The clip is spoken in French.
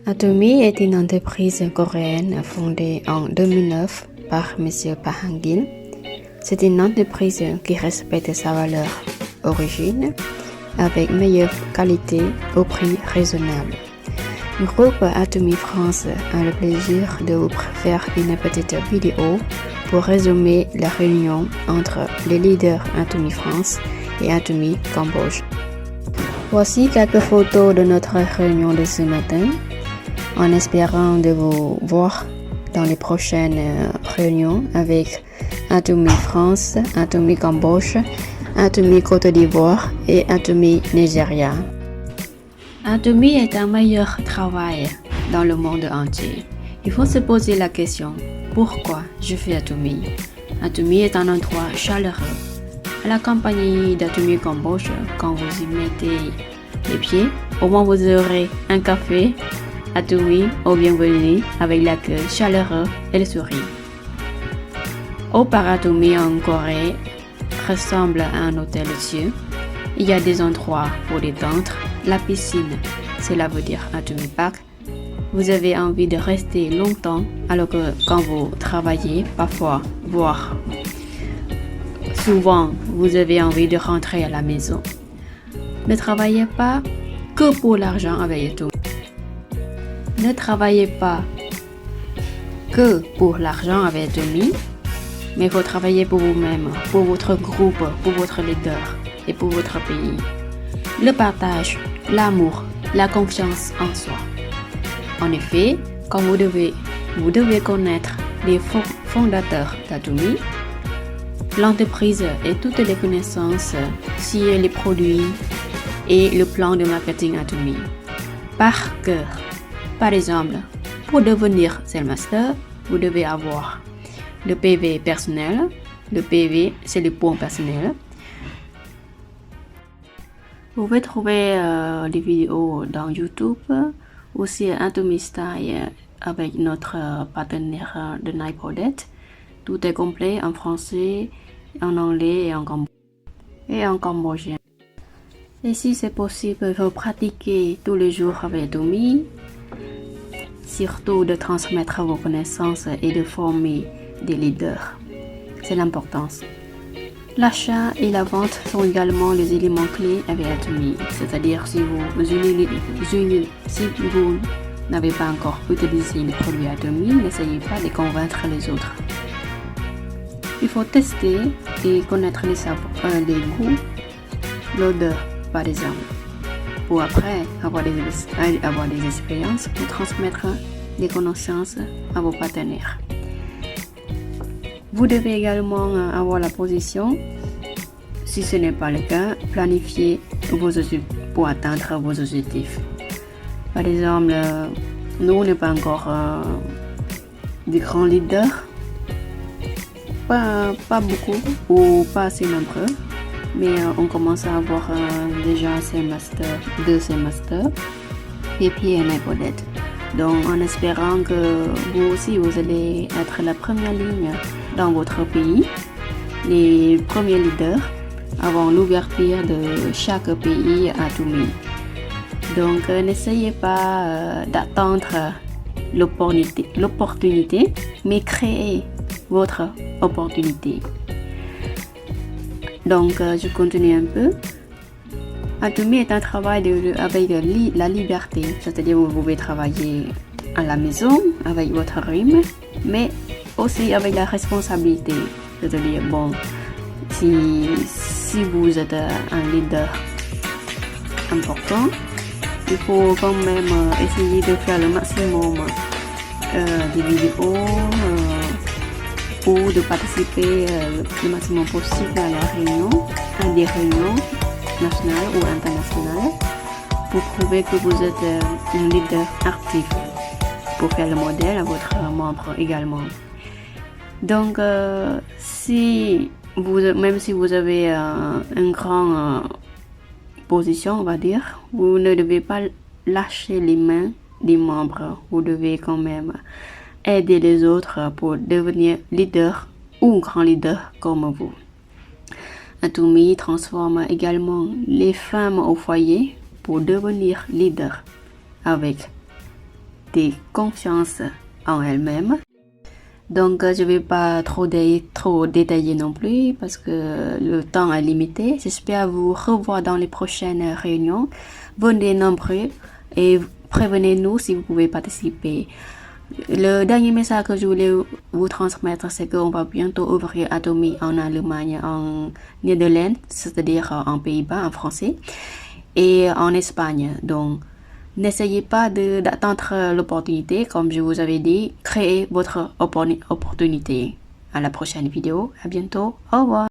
Atomy est une entreprise coréenne fondée en 2009 par M. Park Han-gil. C'est une entreprise qui respecte sa valeur origine avec meilleure qualité au prix raisonnable. Le groupe Atomy France a le plaisir de vous faire une petite vidéo pour résumer la réunion entre les leaders Atomy France et Atomy Cambodge. Voici quelques photos de notre réunion de ce matin, en espérant de vous voir dans les prochaines réunions avec Atomy France, Atomy Cambodge, Atomy Côte d'Ivoire et Atomy Nigeria. Atomy est un meilleur travail dans le monde entier. Il faut se poser la question, pourquoi je fais Atomy? Atomy est un endroit chaleureux. À la compagnie d'Atomy Cambodge, quand vous y mettez les pieds, au moins vous aurez un café Atomy au bienvenu avec l'accueil chaleureux et le sourire. Au Parc Atomy en Corée ressemble à un hôtel luxueux. Il y a des endroits pour détendre, la piscine, cela veut dire Atomy Park. Vous avez envie de rester longtemps alors que quand vous travaillez, parfois, voire souvent, vous avez envie de rentrer à la maison. Ne travaillez pas que pour l'argent avec Atomy. Ne travaillez pas que pour l'argent avec Atomy, mais il faut travailler pour vous-même, pour votre groupe, pour votre leader et pour votre pays. Le partage, l'amour, la confiance en soi. En effet, quand vous devez connaître les fondateurs d'Atomy, l'entreprise et toutes les connaissances sur les produits et le plan de marketing Atomy. Par cœur. Par exemple, pour devenir Scrum Master, vous devez avoir le PV personnel. Le PV, c'est le point personnel. Vous pouvez trouver des vidéos dans YouTube, aussi Atomy Style avec notre partenaire de Nipodet. Tout est complet en français, en anglais et en cambodgien. Et si c'est possible, il faut pratiquer tous les jours avec Atomy. Surtout de transmettre vos connaissances et de former des leaders. C'est l'importance. L'achat et la vente sont également les éléments clés avec Atomy. C'est-à-dire si vous n'avez pas encore utilisé les produits Atomy, n'essayez pas de convaincre les autres. Il faut tester et connaître les goûts, l'odeur par exemple, pour après avoir des expériences pour transmettre des connaissances à vos partenaires. Vous devez également avoir la position. Si ce n'est pas le cas, planifiez pour atteindre vos objectifs. Par exemple, nous on n'est pas encore des grands leaders, pas beaucoup ou pas assez nombreux, mais on commence à avoir déjà deux Master et puis un iPodet. Donc en espérant que vous aussi vous allez être la première ligne dans votre pays, les premiers leaders avant l'ouverture de chaque pays à Atomy. Donc n'essayez pas d'attendre l'opportunité, mais créez votre opportunité. Donc je continue un peu. Atomy est un travail avec la liberté, c'est-à-dire vous pouvez travailler à la maison avec votre rythme, mais aussi avec la responsabilité. C'est-à-dire, si vous êtes un leader important, il faut quand même essayer de faire le maximum des vidéos ou de participer le maximum possible à des réunions nationales ou internationales pour prouver que vous êtes un leader actif, pour faire le modèle à votre membre également. Donc, même si vous avez une grande position, on va dire, vous ne devez pas lâcher les mains des membres. Vous devez quand même aider les autres pour devenir leader ou grand leader comme vous. Atomy transforme également les femmes au foyer pour devenir leader. avec des confiance en elle-même. Donc, je vais pas trop détailler non plus parce que le temps est limité. J'espère vous revoir dans les prochaines réunions. Venez nombreux et prévenez-nous si vous pouvez participer. Le dernier message que je voulais vous transmettre, c'est qu'on va bientôt ouvrir Atomy en Allemagne, en Néerlande, c'est-à-dire en Pays-Bas, en français, et en Espagne. Donc, n'essayez pas d'attendre l'opportunité, comme je vous avais dit, créez votre opportunité. À la prochaine vidéo, à bientôt, au revoir.